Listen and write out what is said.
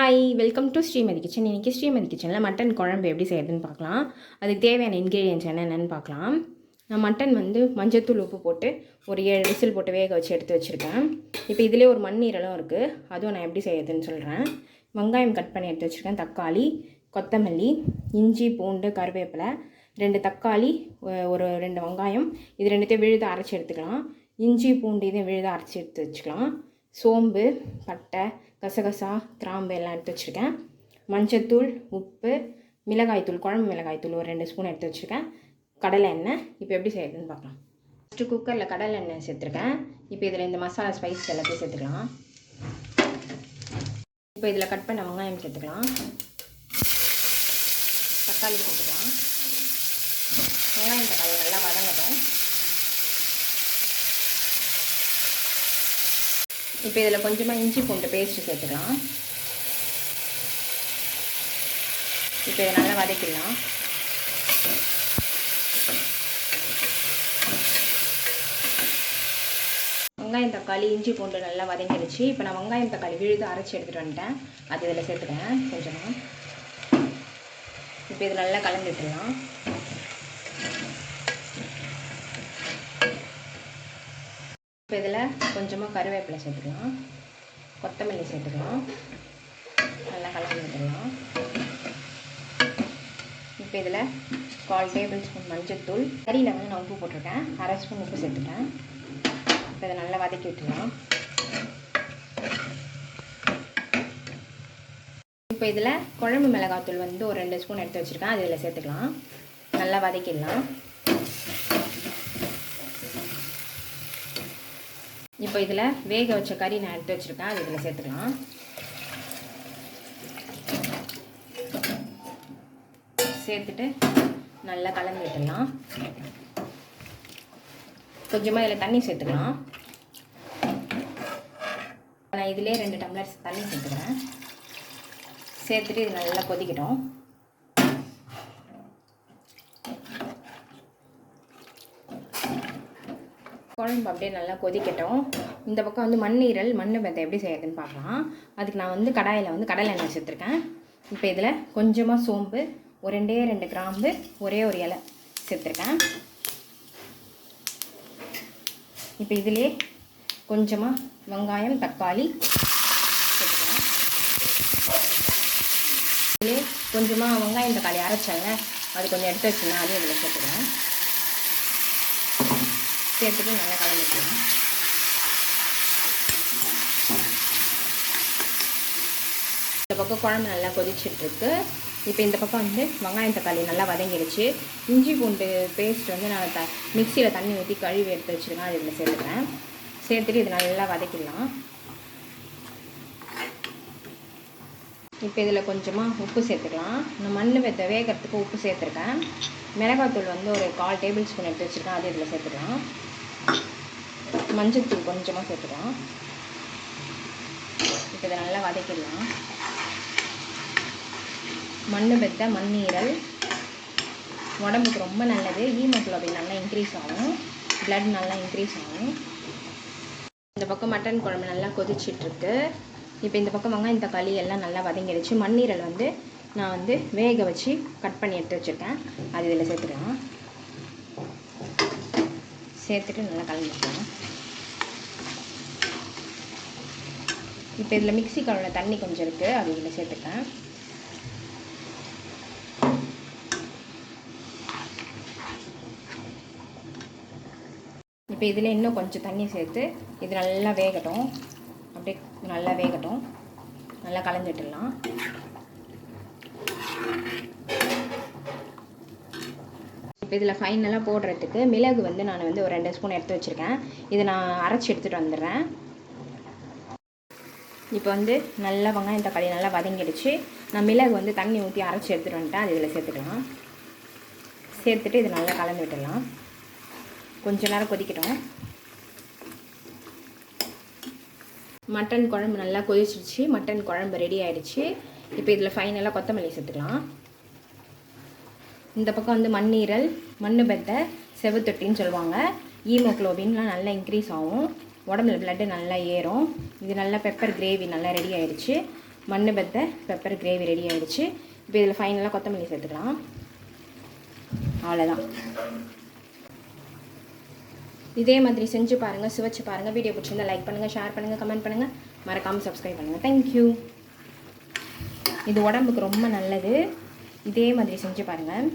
Hi welcome to Srimathi kitchen. இன்றைக்கி ஸ்ரீமதி கிச்சனில் mutton குழம்பு எப்படி செய்யுதுன்னு பார்க்கலாம். அதுக்கு தேவையான இன்க்ரீடியன்ஸ் என்னென்னு பார்க்கலாம். நான் மட்டன் மஞ்சத்தூள் உப்பு போட்டு ஒரு 7 விசில் போட்டு வேக வச்சு எடுத்து வச்சுருக்கேன். இப்போ இதிலே ஒரு மண்ணீரலும் இருக்குது, அதுவும் நான் எப்படி செய்யுதுன்னு சொல்கிறேன். வெங்காயம் கட் பண்ணி எடுத்து வச்சுருக்கேன், தக்காளி, கொத்தமல்லி, இஞ்சி, பூண்டு, கருவேப்பிலை, 2 தக்காளி, ஒரு 2 வெங்காயம், இது 2த்தையும் விழுத அரைச்சி எடுத்துக்கலாம். இஞ்சி பூண்டு இதையும் விழுத அரைச்சி எடுத்து வச்சுக்கலாம். சோம்பு, பட்டை, கசகசா, கிராம்பு எல்லாம் எடுத்து வச்சுருக்கேன். மஞ்சத்தூள், உப்பு, மிளகாய்த்தூள், குழம்பு மிளகாய்த்தூள் ஒரு 2 ஸ்பூன் எடுத்து வச்சுருக்கேன். கடலை எண்ணெய். இப்போ எப்படி செய்யுதுன்னு பார்க்கலாம். ஃபஸ்ட்டு குக்கரில் கடலை எண்ணெய் சேர்த்துருக்கேன். இப்போ இதில் இந்த மசாலா ஸ்பைஸ் எல்லாத்தையும் சேர்த்துக்கலாம். இப்போ இதில் கட் பண்ண வெங்காயம் சேர்த்துக்கலாம். தக்காளி சேர்த்துக்கலாம். வெங்காயம் தக்காளி நல்லா வதங்கட்டும். இப்போ இதில் கொஞ்சமாக இஞ்சி பூண்டு பேஸ்ட்டு சேர்த்துக்கலாம். இப்போ இதை நல்லா வதக்கிடலாம். வெங்காயம் தக்காளி இஞ்சி பூண்டு நல்லா வதங்கிடுச்சு. இப்போ நான் வெங்காயம் தக்காளி விழுது அரைச்சி எடுத்துகிட்டு வந்துட்டேன், அது இதில் சேர்த்துக்கிறேன் கொஞ்சமாக. இப்போ இது நல்லா கலந்துட்டுலாம். இப்போ இதில் கொஞ்சமாக கருவேப்பிலை சேர்த்துக்கலாம், கொத்தமல்லி சேர்த்துக்கலாம், நல்லா கலந்து விட்டுடலாம். இப்போ இதில் 1/4 டேபிள் ஸ்பூன் மஞ்சள்தூள், கறியில் நான் உப்பு போட்டிருக்கேன், 1/2 ஸ்பூன் உப்பு சேர்த்துட்டேன். இப்போ இதை நல்லா வதக்கி விட்டுடலாம். இப்போ இதில் குழம்பு மிளகாத்தூள் ஒரு 2 ஸ்பூன் எடுத்து வச்சுருக்கேன், அது இதில் சேர்த்துக்கலாம். நல்லா வதக்கிடலாம். இப்போ இதில் வேக வச்ச கறி நான் எடுத்து வச்சுருக்கேன், அது இதில் சேர்த்துக்கலாம். சேர்த்துட்டு நல்லா கலந்து விட்டுடலாம். கொஞ்சமாக இதில் தண்ணி சேர்த்துக்கலாம். நான் இதிலே 2 டம்ளர் தண்ணி சேர்த்துக்கிறேன். சேர்த்துட்டு இது நல்லா கொதிக்கட்டும். குழம்பு அப்படியே நல்லா கொதிக்கட்டும். இந்த பக்கம் மண்ணீரல் மண்ணு மெத்தை எப்படி செய்யறதுன்னு பார்க்கலாம். அதுக்கு நான் கடாயில் கடலை எண்ணெய் சேர்த்துருக்கேன். இப்போ இதில் கொஞ்சமாக சோம்பு, ஒரு 2 கிராம்பு, ஒரே ஒரு இலை சேர்த்துருக்கேன். இப்போ இதிலே கொஞ்சமாக வெங்காயம் தக்காளி சேர்த்துக்கலாம். இதிலே கொஞ்சமாக வெங்காயம் தக்காளி அரைச்சாங்க, அது கொஞ்சம் எடுத்து வச்சுருந்தேன், அதையும் இதில் சேர்த்துக்கிறேன். சேர்த்துட்டு நல்லா கலந்துக்கலாம். இந்த பக்கம் குழம்பு நல்லா கொதிச்சிட்ருக்கு. இப்போ இந்த பக்கம் வெங்காயம் தக்காளி நல்லா வதங்கிடுச்சு. இஞ்சி பூண்டு பேஸ்ட் நான் மிக்சியில் தண்ணி ஊற்றி கழுவி எடுத்து வச்சுருக்கேன், அது இதில் சேர்த்துக்கிறேன். சேர்த்துட்டு இது நல்லா வதக்கிடலாம். இப்போ இதில் கொஞ்சமாக உப்பு சேர்த்துக்கலாம். நான் மண் வெத்த வேகிறதுக்கு உப்பு சேர்த்துருக்கேன். மிளகாத்தூள் ஒரு 1/4 டேபிள் ஸ்பூன் எடுத்து வச்சுருக்கேன், அது இதில் சேர்த்துக்கலாம். மஞ்சத்தூள் கொஞ்சமாக சேர்த்துக்கலாம். இப்போ இதை நல்லா வதக்கிடலாம். மண் வெத்த மண்ணீரல் உடம்புக்கு ரொம்ப நல்லது. ஹீமோகுளோபின் நல்லா இன்க்ரீஸ் ஆகும், பிளட் நல்லா இன்க்ரீஸ் ஆகும். இந்த பக்கம் மட்டன் குழம்பு நல்லா கொதிச்சிட்ருக்கு. இப்போ இந்த பக்கம் வெங்காயம் தக்காளி எல்லாம் நல்லா வதங்கிடுச்சு. மண்ணீரல் நான் வேக வச்சு கட் பண்ணி எடுத்து வச்சுருக்கேன், அது இதில் சேர்த்துக்கலாம். சேர்த்துட்டு நல்லா கலந்துக்கலாம். இப்போ இதில் மிக்ஸி கழுவுன தண்ணி கொஞ்சம் இருக்குது, அது இதில் சேர்த்துக்கேன். இப்போ இதில் இன்னும் கொஞ்சம் தண்ணி சேர்த்து இது நல்லா வேகட்டும். அப்படியே நல்லா வேகட்டும், நல்லா கலந்துட்டுடலாம். இப்போ இதில் ஃபைனலாக போடுறதுக்கு மிளகு நான் ஒரு 2 ஸ்பூன் எடுத்து வச்சுருக்கேன், இதை நான் அரைச்சி எடுத்துகிட்டு வந்துடுறேன். இப்போ நல்லா வெங்காயம் தக்காளி நல்லா வதங்கிடுச்சு. நான் மிளகு தண்ணி ஊற்றி அரைச்சி எடுத்துகிட்டு வந்துட்டேன், அது இதில் சேர்த்துக்கலாம். சேர்த்துட்டு இது நல்லா கலந்து விட்டுடலாம். கொஞ்ச நேரம் கொதிக்கட்டும். மட்டன் குழம்பு நல்லா கொதிச்சிடுச்சு. மட்டன் குழம்பு ரெடி ஆகிடுச்சு. இப்போ இதில் ஃபைனலாக கொத்தமல்லி சேர்த்துக்கலாம். இந்த பக்கம் மண்ணீரல் மண்ணு பெத்த செவத்தொட்டின்னு சொல்லுவாங்க. ஹீமோகுளோபின்லாம் நல்லா இன்க்ரீஸ் ஆகும், உடம்புல பிளட்டு நல்லா ஏறும். இது நல்லா பெப்பர் கிரேவி நல்லா ரெடி ஆகிடுச்சு. மண்ணு பெத்த பெப்பர் கிரேவி ரெடி ஆகிடுச்சு. இப்போ இதில் ஃபைனலாக கொத்தமல்லி சேர்த்துக்கலாம். அவ்வளோதான். இதே மாதிரி செஞ்சு பாருங்கள், சுவைச்சு பாருங்கள். வீடியோ பிடிச்சிருந்தால் லைக் பண்ணுங்கள், ஷேர் பண்ணுங்கள், கமெண்ட் பண்ணுங்கள், மறக்காமல் சப்ஸ்கிரைப் பண்ணுங்கள். தேங்க்யூ. இது உடம்புக்கு ரொம்ப நல்லது. இதே மாதிரி செஞ்சு பாருங்கள்.